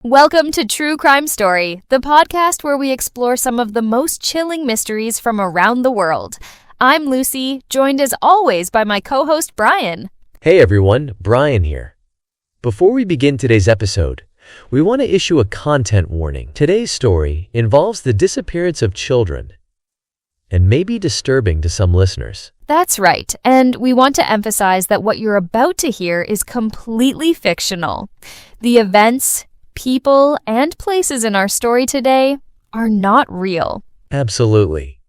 Welcome to True Crime Story, the podcast where we explore some of the most chilling mysteries from around the world. I'm Lucy, joined as always by my co-host Brian. Hey everyone, Brian here. Before we begin today's episode, we want to issue a content warning. Today's story involves the disappearance of children and may be disturbing to some listeners. That's right, and we want to emphasize that what you're about to hear is completely fictional. The events, people, and places in our story today are not real. Absolutely.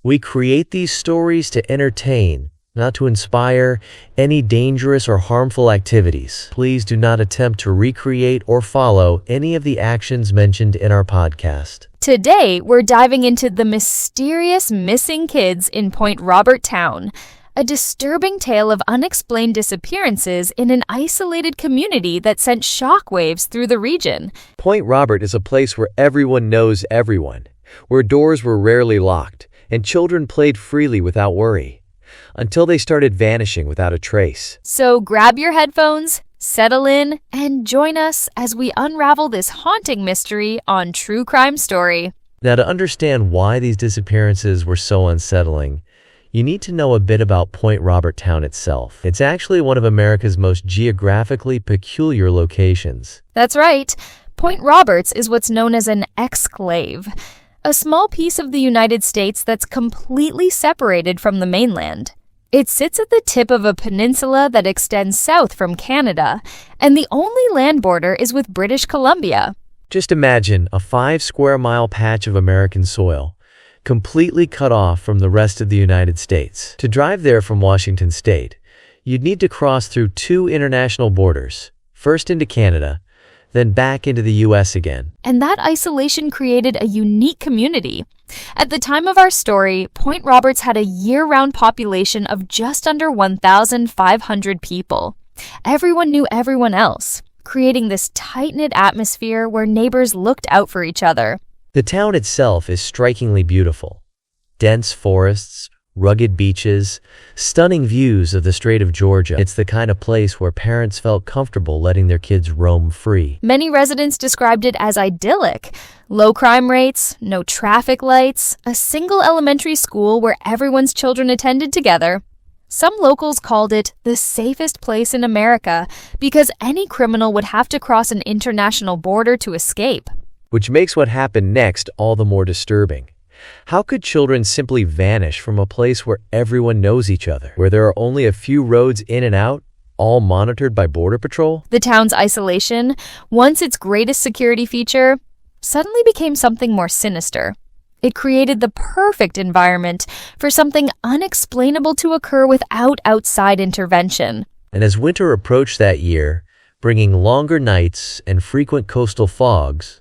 We create these stories to entertain, not to inspire any dangerous or harmful activities. Please do not attempt to recreate or follow any of the actions mentioned in our podcast. Today, we're diving into the mysterious missing kids in Point Robert Town, a disturbing tale of unexplained disappearances in an isolated community that sent shockwaves through the region. Point Robert is a place where everyone knows everyone, where doors were rarely locked, and children played freely without worry, until they started vanishing without a trace. So grab your headphones, settle in, and join us as we unravel this haunting mystery on True Crime Story. Now, to understand why these disappearances were so unsettling, you need to know a bit about Point Robert Town itself. It's actually one of America's most geographically peculiar locations. That's right. Point Roberts is what's known as an exclave, a small piece of the United States that's completely separated from the mainland. It sits at the tip of a peninsula that extends south from Canada, and the only land border is with British Columbia. Just imagine a 5-square-mile patch of American soil, completely cut off from the rest of the United States. To drive there from Washington State, you'd need to cross through 2 international borders, first into Canada, then back into the U.S. again. And that isolation created a unique community. At the time of our story, Point Roberts had a year-round population of just under 1,500 people. Everyone knew everyone else, creating this tight-knit atmosphere where neighbors looked out for each other. The town itself is strikingly beautiful. Dense forests, rugged beaches, stunning views of the Strait of Georgia. It's the kind of place where parents felt comfortable letting their kids roam free. Many residents described it as idyllic. Low crime rates, no traffic lights, a single elementary school where everyone's children attended together. Some locals called it the safest place in America because any criminal would have to cross an international border to escape. Which makes what happened next all the more disturbing. How could children simply vanish from a place where everyone knows each other, where there are only a few roads in and out, all monitored by Border Patrol? The town's isolation, once its greatest security feature, suddenly became something more sinister. It created the perfect environment for something unexplainable to occur without outside intervention. And as winter approached that year, bringing longer nights and frequent coastal fogs,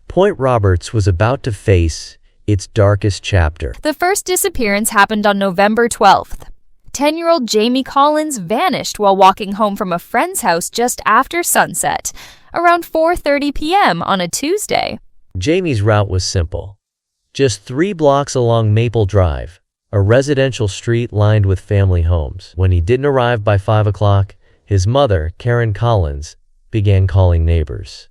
Point Roberts was about to face its darkest chapter. The first disappearance happened on November 12th. 10-year-old Jamie Collins vanished while walking home from a friend's house just after sunset, around 4:30 p.m. on a Tuesday. Jamie's route was simple. Just 3 blocks along Maple Drive, a residential street lined with family homes. When he didn't arrive by 5 o'clock, his mother, Karen Collins, began calling neighbors.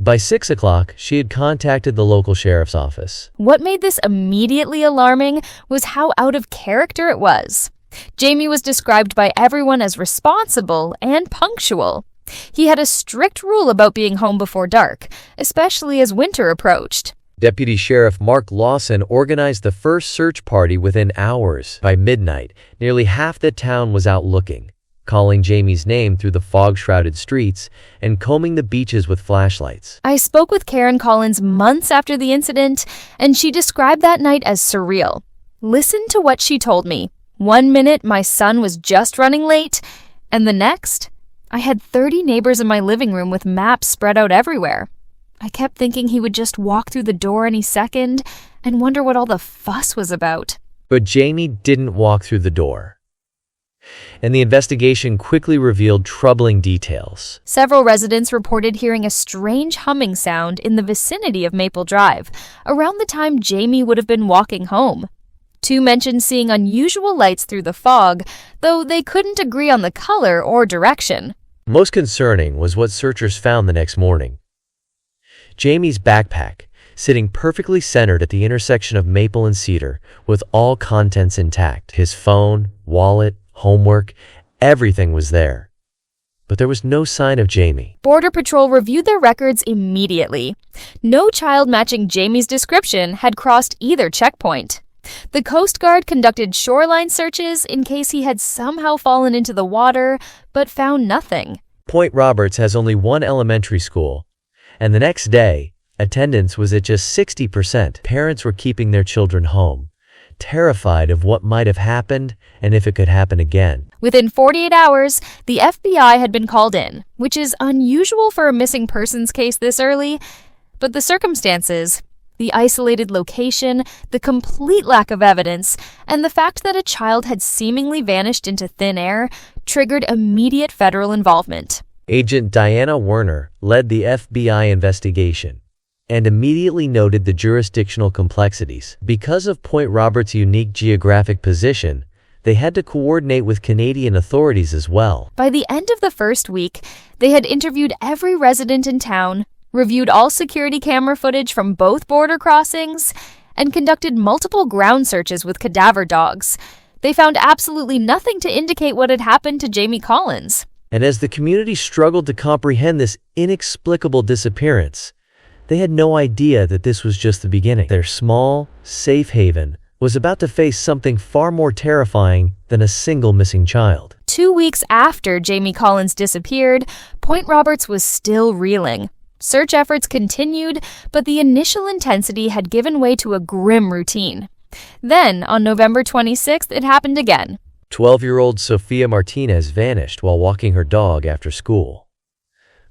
By 6 o'clock, she had contacted the local sheriff's office. What made this immediately alarming was how out of character it was. Jamie was described by everyone as responsible and punctual. He had a strict rule about being home before dark, especially as winter approached. Deputy Sheriff Mark Lawson organized the first search party within hours. By midnight, nearly half the town was out looking, calling Jamie's name through the fog-shrouded streets and combing the beaches with flashlights. I spoke with Karen Collins months after the incident, and she described that night as surreal. Listen to what she told me. 1 minute, my son was just running late, and the next, I had 30 neighbors in my living room with maps spread out everywhere. I kept thinking he would just walk through the door any second and wonder what all the fuss was about. But Jamie didn't walk through the door. And the investigation quickly revealed troubling details. Several residents reported hearing a strange humming sound in the vicinity of Maple Drive, around the time Jamie would have been walking home. 2 mentioned seeing unusual lights through the fog, though they couldn't agree on the color or direction. Most concerning was what searchers found the next morning. Jamie's backpack, sitting perfectly centered at the intersection of Maple and Cedar, with all contents intact. His phone, wallet, homework, everything was there. But there was no sign of Jamie. Border Patrol reviewed their records immediately. No child matching Jamie's description had crossed either checkpoint. The Coast Guard conducted shoreline searches in case he had somehow fallen into the water, but found nothing. Point Roberts has only one elementary school, and the next day, attendance was at just 60%. Parents were keeping their children home, terrified of what might have happened and if it could happen again. Within 48 hours, the FBI had been called in, which is unusual for a missing persons case this early, but the circumstances, the isolated location, the complete lack of evidence, and the fact that a child had seemingly vanished into thin air triggered immediate federal involvement. Agent Diana Werner led the FBI investigation and immediately noted the jurisdictional complexities. Because of Point Roberts' unique geographic position, they had to coordinate with Canadian authorities as well. By the end of the first week, they had interviewed every resident in town, reviewed all security camera footage from both border crossings, and conducted multiple ground searches with cadaver dogs. They found absolutely nothing to indicate what had happened to Jamie Collins. And as the community struggled to comprehend this inexplicable disappearance, they had no idea that this was just the beginning. Their small, safe haven was about to face something far more terrifying than a single missing child. 2 weeks after Jamie Collins disappeared, Point Roberts was still reeling. Search efforts continued, but the initial intensity had given way to a grim routine. Then, on November 26th, it happened again. 12-year-old Sophia Martinez vanished while walking her dog after school.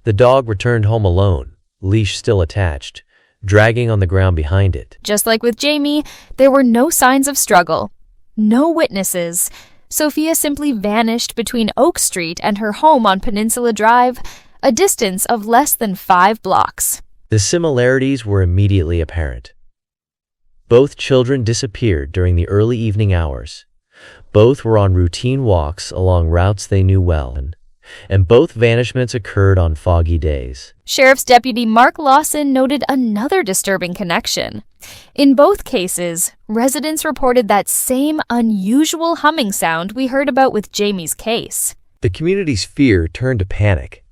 The dog returned home alone, leash still attached, dragging on the ground behind it. Just like with Jamie, there were no signs of struggle. No witnesses. Sophia simply vanished between Oak Street and her home on Peninsula Drive, a distance of less than 5 blocks. The similarities were immediately apparent. Both children disappeared during the early evening hours. Both were on routine walks along routes they knew well, and both vanishments occurred on foggy days. Sheriff's Deputy Mark Lawson noted another disturbing connection. In both cases, residents reported that same unusual humming sound we heard about with Jamie's case. The community's fear turned to panic.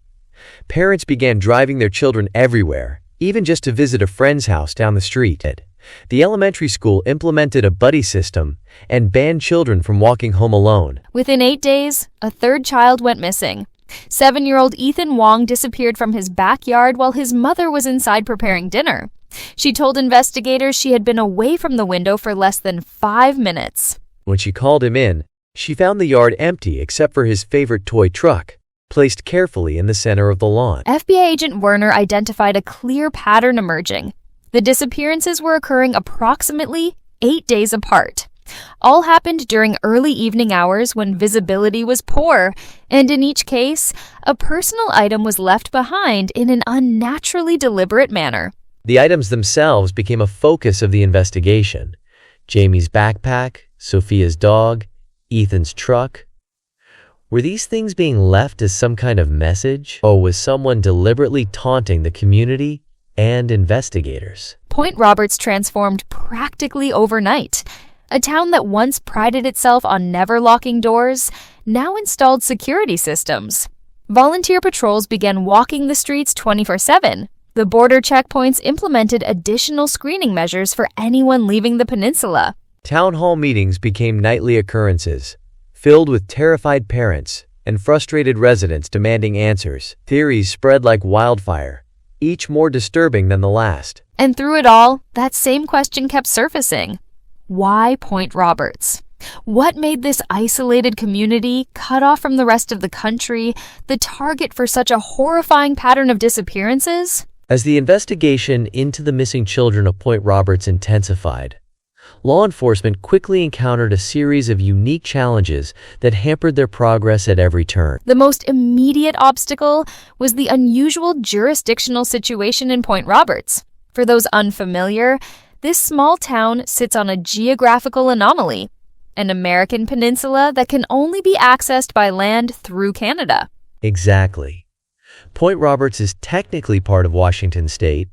Parents began driving their children everywhere, even just to visit a friend's house down the street. The elementary school implemented a buddy system and banned children from walking home alone. Within 8 days, a third child went missing. 7-year-old Ethan Wong disappeared from his backyard while his mother was inside preparing dinner. She told investigators she had been away from the window for less than 5 minutes. When she called him in, she found the yard empty except for his favorite toy truck, placed carefully in the center of the lawn. FBI agent Werner identified a clear pattern emerging. The disappearances were occurring approximately 8 days apart. All happened during early evening hours when visibility was poor, and in each case, a personal item was left behind in an unnaturally deliberate manner. The items themselves became a focus of the investigation. Jamie's backpack, Sophia's dog, Ethan's truck. Were these things being left as some kind of message, or was someone deliberately taunting the community and investigators? Point Roberts transformed practically overnight. A town that once prided itself on never locking doors now installed security systems. Volunteer patrols began walking the streets 24/7. The border checkpoints implemented additional screening measures for anyone leaving the peninsula. Town hall meetings became nightly occurrences, filled with terrified parents and frustrated residents demanding answers. Theories spread like wildfire, each more disturbing than the last. And through it all, that same question kept surfacing. Why Point Roberts? What made this isolated community, cut off from the rest of the country, the target for such a horrifying pattern of disappearances? As the investigation into the missing children of Point Roberts intensified, law enforcement quickly encountered a series of unique challenges that hampered their progress at every turn. The most immediate obstacle was the unusual jurisdictional situation in Point Roberts. For those unfamiliar, this small town sits on a geographical anomaly, an American peninsula that can only be accessed by land through Canada. Exactly. Point Roberts is technically part of Washington state,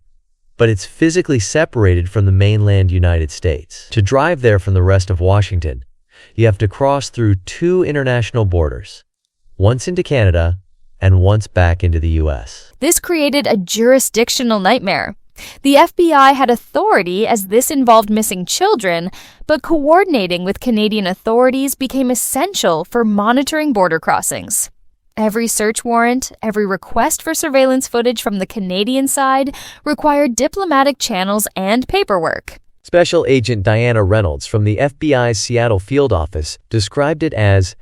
but it's physically separated from the mainland United States. To drive there from the rest of Washington, you have to cross through two international borders, once into Canada and once back into the U.S. This created a jurisdictional nightmare. The FBI had authority as this involved missing children, but coordinating with Canadian authorities became essential for monitoring border crossings. Every search warrant, every request for surveillance footage from the Canadian side required diplomatic channels and paperwork. Special Agent Diana Reynolds from the FBI's Seattle field office described it as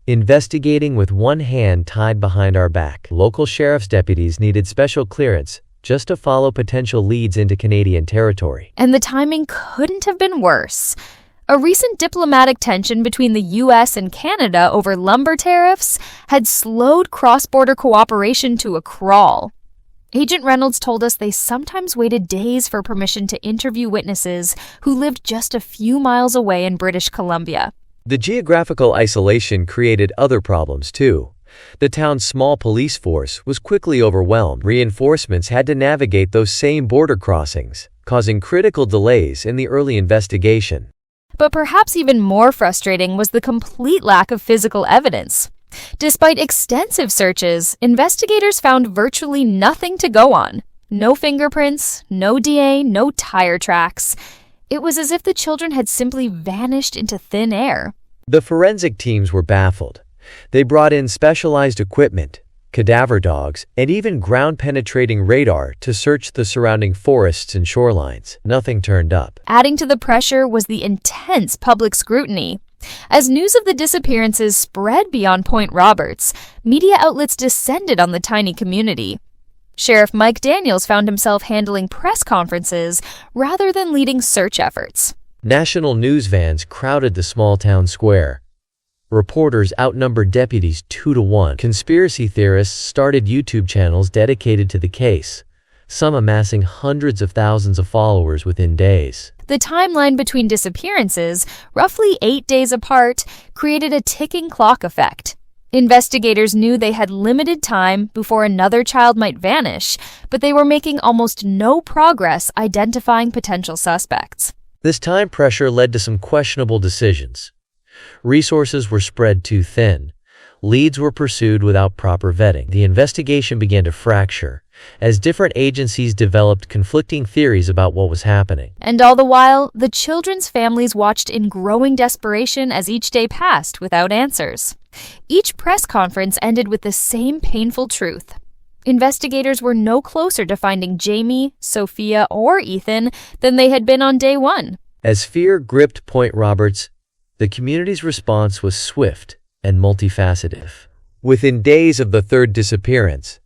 investigating with one hand tied behind our back. Local sheriff's deputies needed special clearance just to follow potential leads into Canadian territory. And the timing couldn't have been worse. A recent diplomatic tension between the U.S. and Canada over lumber tariffs had slowed cross-border cooperation to a crawl. Agent Reynolds told us they sometimes waited days for permission to interview witnesses who lived just a few miles away in British Columbia. The geographical isolation created other problems, too. The town's small police force was quickly overwhelmed. Reinforcements had to navigate those same border crossings, causing critical delays in the early investigation. But perhaps even more frustrating was the complete lack of physical evidence. Despite extensive searches, investigators found virtually nothing to go on. No fingerprints, no DA, no tire tracks. It was as if the children had simply vanished into thin air. The forensic teams were baffled. They brought in specialized equipment, cadaver dogs, and even ground-penetrating radar to search the surrounding forests and shorelines. Nothing turned up. Adding to the pressure was the intense public scrutiny. As news of the disappearances spread beyond Point Roberts, media outlets descended on the tiny community. Sheriff Mike Daniels found himself handling press conferences rather than leading search efforts. National news vans crowded the small town square. Reporters outnumbered deputies 2-1. Conspiracy theorists started YouTube channels dedicated to the case, some amassing hundreds of thousands of followers within days. The timeline between disappearances, roughly 8 days apart, created a ticking clock effect. Investigators knew they had limited time before another child might vanish, but they were making almost no progress identifying potential suspects. This time pressure led to some questionable decisions. Resources were spread too thin. Leads were pursued without proper vetting. The investigation began to fracture as different agencies developed conflicting theories about what was happening. And all the while, the children's families watched in growing desperation as each day passed without answers. Each press conference ended with the same painful truth. Investigators were no closer to finding Jamie, Sophia, or Ethan than they had been on day one. As fear gripped Point Roberts, the community's response was swift and multifaceted. Within days of the third disappearance,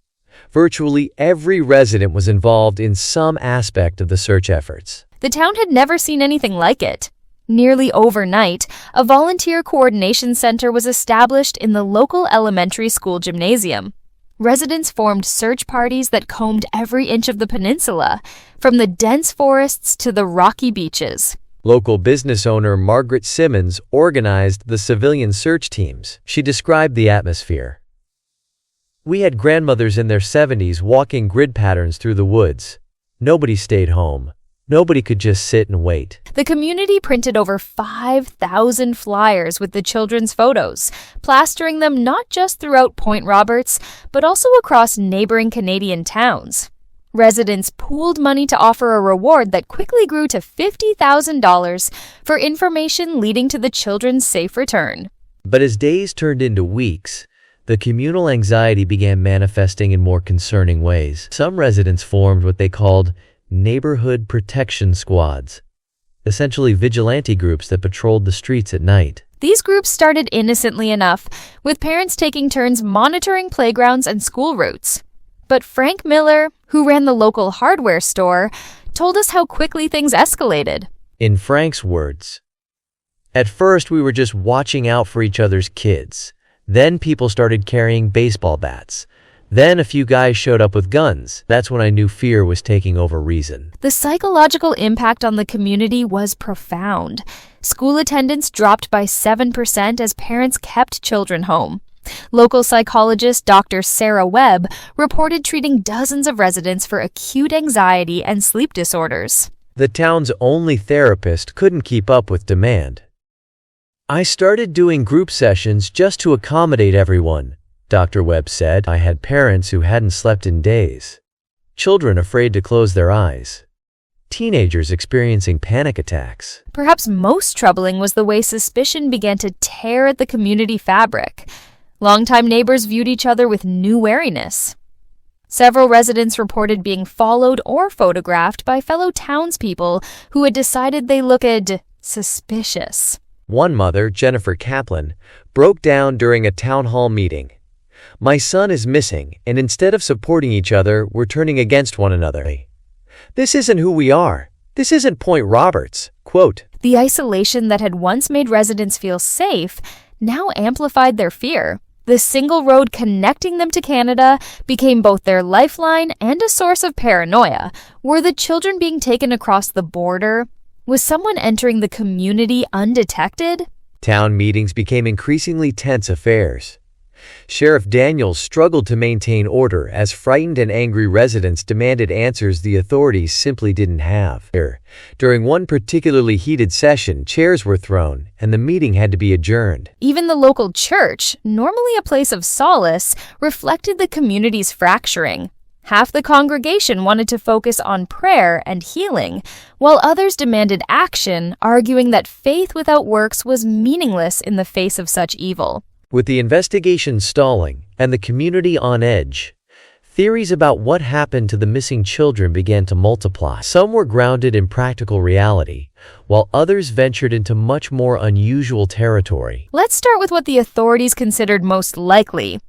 virtually every resident was involved in some aspect of the search efforts. The town had never seen anything like it. Nearly overnight, a volunteer coordination center was established in the local elementary school gymnasium. Residents formed search parties that combed every inch of the peninsula, from the dense forests to the rocky beaches. Local business owner Margaret Simmons organized the civilian search teams. She described the atmosphere. "We had grandmothers in their 70s walking grid patterns through the woods. Nobody stayed home. Nobody could just sit and wait." The community printed over 5,000 flyers with the children's photos, plastering them not just throughout Point Roberts, but also across neighboring Canadian towns. Residents pooled money to offer a reward that quickly grew to $50,000 for information leading to the children's safe return. But as days turned into weeks, the communal anxiety began manifesting in more concerning ways. Some residents formed what they called neighborhood protection squads, essentially vigilante groups that patrolled the streets at night. These groups started innocently enough, with parents taking turns monitoring playgrounds and school routes. But Frank Miller, who ran the local hardware store, told us how quickly things escalated. In Frank's words, "At first we were just watching out for each other's kids. Then people started carrying baseball bats. Then a few guys showed up with guns. That's when I knew fear was taking over reason." The psychological impact on the community was profound. School attendance dropped by 7% as parents kept children home. Local psychologist Dr. Sarah Webb reported treating dozens of residents for acute anxiety and sleep disorders. The town's only therapist couldn't keep up with demand. "I started doing group sessions just to accommodate everyone," Dr. Webb said. "I had parents who hadn't slept in days, children afraid to close their eyes, teenagers experiencing panic attacks." Perhaps most troubling was the way suspicion began to tear at the community fabric. Longtime neighbors viewed each other with new wariness. Several residents reported being followed or photographed by fellow townspeople who had decided they looked suspicious. One mother, Jennifer Kaplan, broke down during a town hall meeting. "My son is missing, and instead of supporting each other, we're turning against one another. This isn't who we are. This isn't Point Roberts." Quote, The isolation that had once made residents feel safe now amplified their fear. The single road connecting them to Canada became both their lifeline and a source of paranoia. Were the children being taken across the border? Was someone entering the community undetected? Town meetings became increasingly tense affairs. Sheriff Daniels struggled to maintain order as frightened and angry residents demanded answers the authorities simply didn't have. During one particularly heated session, chairs were thrown, and the meeting had to be adjourned. Even the local church, normally a place of solace, reflected the community's fracturing. Half the congregation wanted to focus on prayer and healing, while others demanded action, arguing that faith without works was meaningless in the face of such evil. With the investigation stalling and the community on edge, theories about what happened to the missing children began to multiply. Some were grounded in practical reality, while others ventured into much more unusual territory. Let's start with what the authorities considered most likely.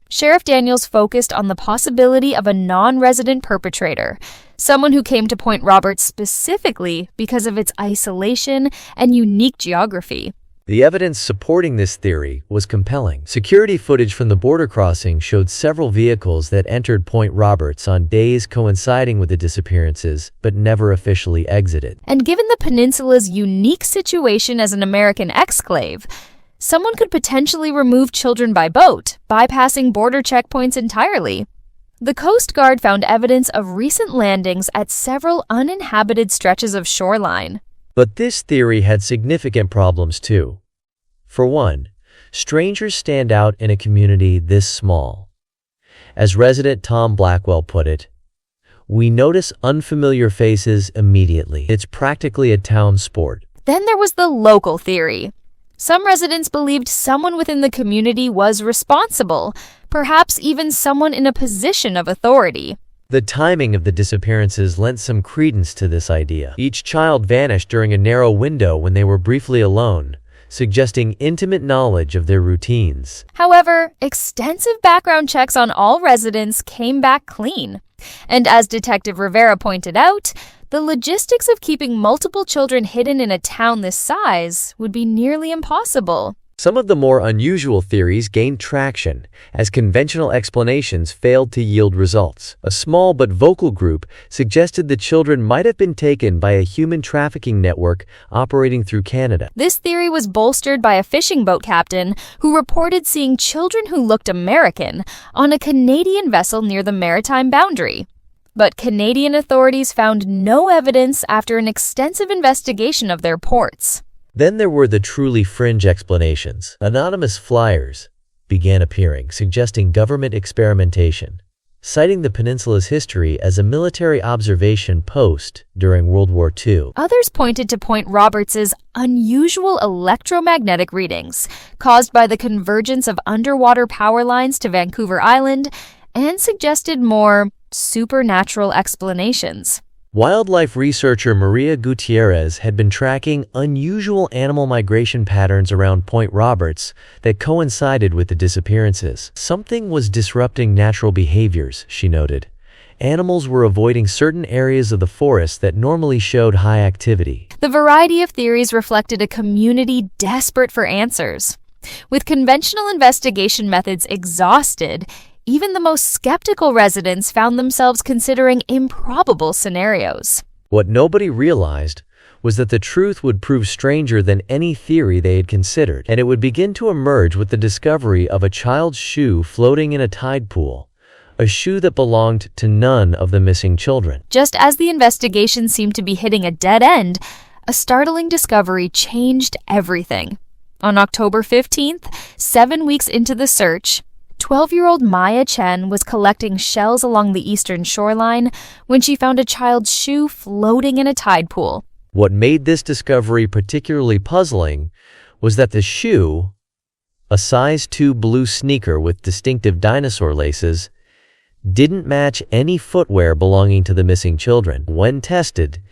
Sheriff Daniels focused on the possibility of a non-resident perpetrator, someone who came to Point Roberts specifically because of its isolation and unique geography. The evidence supporting this theory was compelling. Security footage from the border crossing showed several vehicles that entered Point Roberts on days coinciding with the disappearances, but never officially exited. And given the peninsula's unique situation as an American exclave, someone could potentially remove children by boat, bypassing border checkpoints entirely. The Coast Guard found evidence of recent landings at several uninhabited stretches of shoreline. But this theory had significant problems too. For one, strangers stand out in a community this small. As resident Tom Blackwell put it, "We notice unfamiliar faces immediately. It's practically a town sport." Then there was the local theory. Some residents believed someone within the community was responsible, perhaps even someone in a position of authority. The timing of the disappearances lent some credence to this idea. Each child vanished during a narrow window when they were briefly alone, suggesting intimate knowledge of their routines. However, extensive background checks on all residents came back clean. And as Detective Rivera pointed out, the logistics of keeping multiple children hidden in a town this size would be nearly impossible. Some of the more unusual theories gained traction as conventional explanations failed to yield results. A small but vocal group suggested the children might have been taken by a human trafficking network operating through Canada. This theory was bolstered by a fishing boat captain who reported seeing children who looked American on a Canadian vessel near the maritime boundary. But Canadian authorities found no evidence after an extensive investigation of their ports. Then there were the truly fringe explanations. Anonymous flyers began appearing, suggesting government experimentation, citing the peninsula's history as a military observation post during World War II. Others pointed to Point Roberts's unusual electromagnetic readings caused by the convergence of underwater power lines to Vancouver Island and suggested more supernatural explanations. Wildlife researcher Maria Gutierrez had been tracking unusual animal migration patterns around Point Roberts that coincided with the disappearances. Something was disrupting natural behaviors, she noted. Animals were avoiding certain areas of the forest that normally showed high activity. The variety of theories reflected a community desperate for answers. With conventional investigation methods exhausted, even the most skeptical residents found themselves considering improbable scenarios. What nobody realized was that the truth would prove stranger than any theory they had considered, and it would begin to emerge with the discovery of a child's shoe floating in a tide pool, a shoe that belonged to none of the missing children. Just as the investigation seemed to be hitting a dead end, a startling discovery changed everything. On October 15th, 7 weeks into the search, 12-year-old Maya Chen was collecting shells along the eastern shoreline when she found a child's shoe floating in a tide pool. What made this discovery particularly puzzling was that the shoe, a size 2 blue sneaker with distinctive dinosaur laces, didn't match any footwear belonging to the missing children. When tested,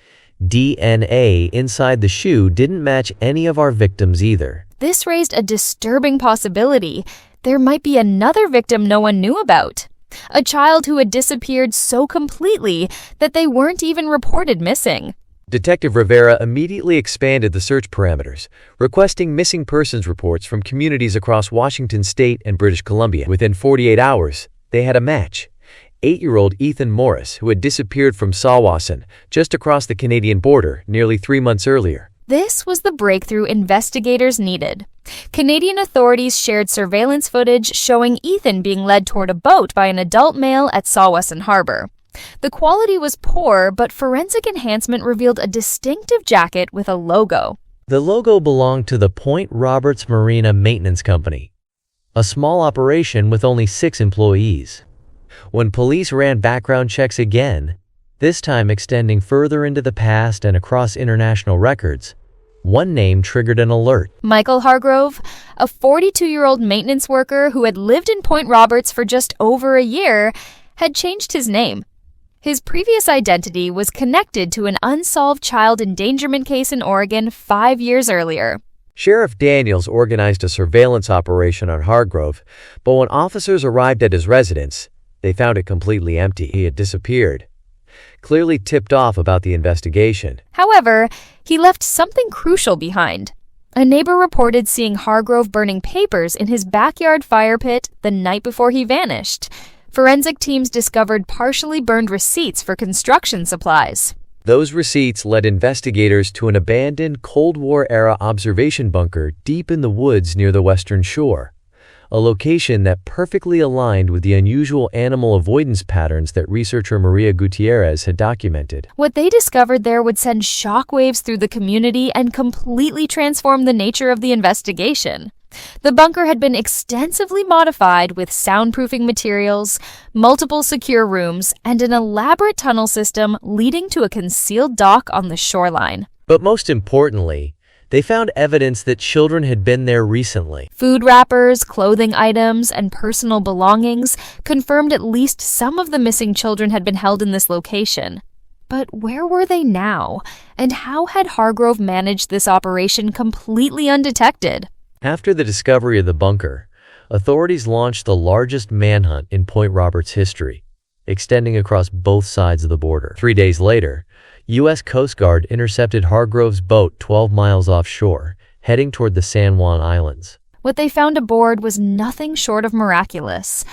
DNA inside the shoe didn't match any of our victims either. This raised a disturbing possibility. There might be another victim no one knew about. A child who had disappeared so completely that they weren't even reported missing. Detective Rivera immediately expanded the search parameters, requesting missing persons reports from communities across Washington State and British Columbia. Within 48 hours, they had a match. 8-year-old Ethan Morris, who had disappeared from Sawasan, just across the Canadian border, nearly 3 months earlier. This was the breakthrough investigators needed. Canadian authorities shared surveillance footage showing Ethan being led toward a boat by an adult male at Sawasan Harbor. The quality was poor, but forensic enhancement revealed a distinctive jacket with a logo. The logo belonged to the Point Roberts Marina Maintenance Company, a small operation with only 6 employees. When police ran background checks again, this time extending further into the past and across international records, one name triggered an alert. Michael Hargrove, a 42-year-old maintenance worker who had lived in Point Roberts for just over a year, had changed his name. His previous identity was connected to an unsolved child endangerment case in Oregon 5 years earlier. Sheriff Daniels organized a surveillance operation on Hargrove, but when officers arrived at his residence, they found it completely empty. He had disappeared, clearly tipped off about the investigation. However, he left something crucial behind. A neighbor reported seeing Hargrove burning papers in his backyard fire pit the night before he vanished. Forensic teams discovered partially burned receipts for construction supplies. Those receipts led investigators to an abandoned Cold War-era observation bunker deep in the woods near the western shore, a location that perfectly aligned with the unusual animal avoidance patterns that researcher Maria Gutierrez had documented. What they discovered there would send shockwaves through the community and completely transform the nature of the investigation. The bunker had been extensively modified with soundproofing materials, multiple secure rooms, and an elaborate tunnel system leading to a concealed dock on the shoreline. But most importantly, they found evidence that children had been there recently. Food wrappers, clothing items, and personal belongings confirmed at least some of the missing children had been held in this location. But where were they now? And how had Hargrove managed this operation completely undetected? After the discovery of the bunker, authorities launched the largest manhunt in Point Roberts history, extending across both sides of the border. 3 days later, U.S. Coast Guard intercepted Hargrove's boat 12 miles offshore, heading toward the San Juan Islands. What they found aboard was nothing short of miraculous.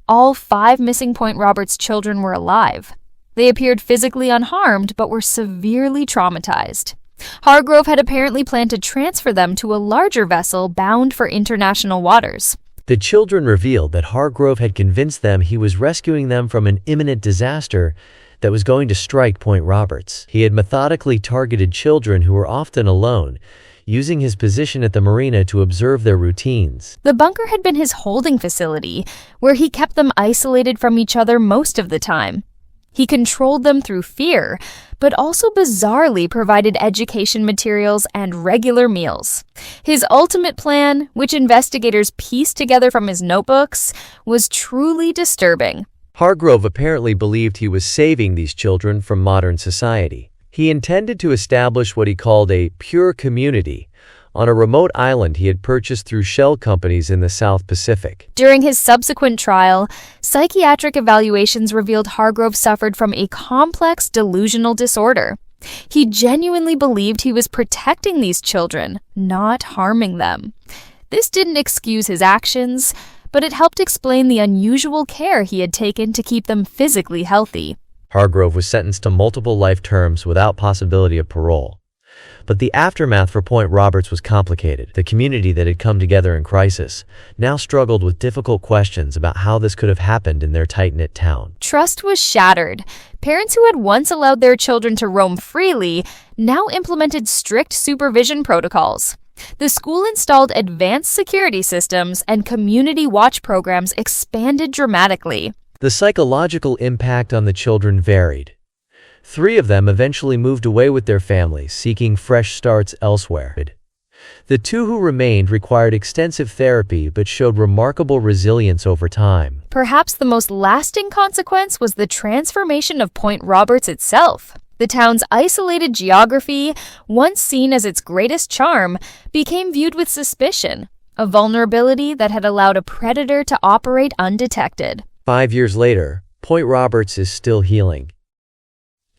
All 5 missing Point Roberts children were alive. They appeared physically unharmed, but were severely traumatized. Hargrove had apparently planned to transfer them to a larger vessel bound for international waters. The children revealed that Hargrove had convinced them he was rescuing them from an imminent disaster that was going to strike Point Roberts. He had methodically targeted children who were often alone, using his position at the marina to observe their routines. The bunker had been his holding facility, where he kept them isolated from each other most of the time. He controlled them through fear, but also bizarrely provided education materials and regular meals. His ultimate plan, which investigators pieced together from his notebooks, was truly disturbing. Hargrove apparently believed he was saving these children from modern society. He intended to establish what he called a pure community on a remote island he had purchased through shell companies in the South Pacific. During his subsequent trial, psychiatric evaluations revealed Hargrove suffered from a complex delusional disorder. He genuinely believed he was protecting these children, not harming them. This didn't excuse his actions, but it helped explain the unusual care he had taken to keep them physically healthy. Hargrove was sentenced to multiple life terms without possibility of parole. But the aftermath for Point Roberts was complicated. The community that had come together in crisis now struggled with difficult questions about how this could have happened in their tight-knit town. Trust was shattered. Parents who had once allowed their children to roam freely now implemented strict supervision protocols. The school installed advanced security systems, and community watch programs expanded dramatically. The psychological impact on the children varied. 3 of them eventually moved away with their families, seeking fresh starts elsewhere. The 2 who remained required extensive therapy but showed remarkable resilience over time. Perhaps the most lasting consequence was the transformation of Point Roberts itself. The town's isolated geography, once seen as its greatest charm, became viewed with suspicion, a vulnerability that had allowed a predator to operate undetected. 5 years later, Point Roberts is still healing.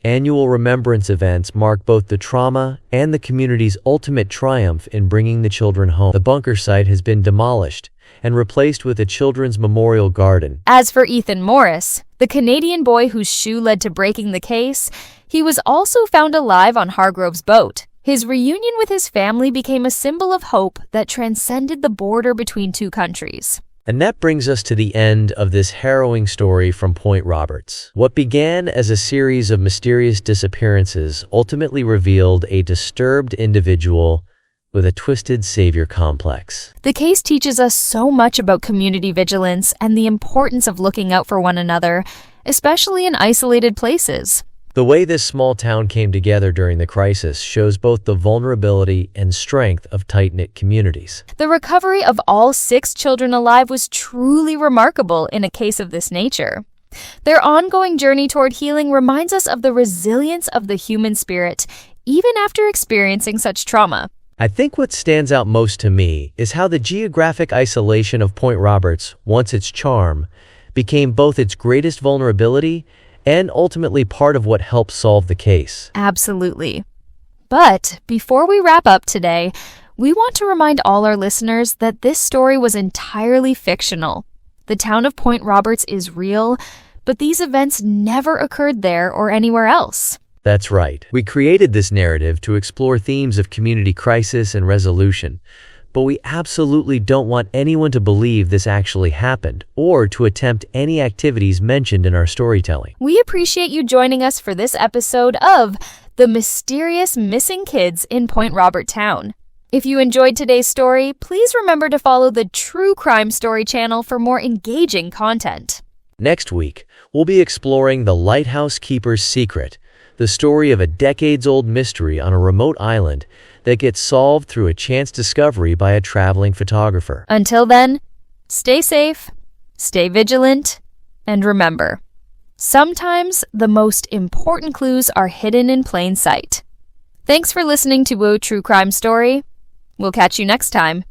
Annual remembrance events mark both the trauma and the community's ultimate triumph in bringing the children home. The bunker site has been demolished and replaced with a children's memorial garden. As for Ethan Morris, the Canadian boy whose shoe led to breaking the case, he was also found alive on Hargrove's boat. His reunion with his family became a symbol of hope that transcended the border between 2 countries. And that brings us to the end of this harrowing story from Point Roberts. What began as a series of mysterious disappearances ultimately revealed a disturbed individual with a twisted savior complex. The case teaches us so much about community vigilance and the importance of looking out for one another, especially in isolated places. The way this small town came together during the crisis shows both the vulnerability and strength of tight-knit communities. The recovery of all 6 children alive was truly remarkable in a case of this nature. Their ongoing journey toward healing reminds us of the resilience of the human spirit, even after experiencing such trauma. I think what stands out most to me is how the geographic isolation of Point Roberts, once its charm, became both its greatest vulnerability and ultimately part of what helped solve the case. Absolutely. But before we wrap up today, we want to remind all our listeners that this story was entirely fictional. The town of Point Roberts is real, but these events never occurred there or anywhere else. That's right. We created this narrative to explore themes of community crisis and resolution, but we absolutely don't want anyone to believe this actually happened or to attempt any activities mentioned in our storytelling. We appreciate you joining us for this episode of The Mysterious Missing Kids in Point Robert Town. If you enjoyed today's story, please remember to follow the True Crime Story channel for more engaging content. Next week, we'll be exploring The Lighthouse Keeper's Secret, the story of a decades-old mystery on a remote island that gets solved through a chance discovery by a traveling photographer. Until then, stay safe, stay vigilant, and remember, sometimes the most important clues are hidden in plain sight. Thanks for listening to True Crime Story. We'll catch you next time.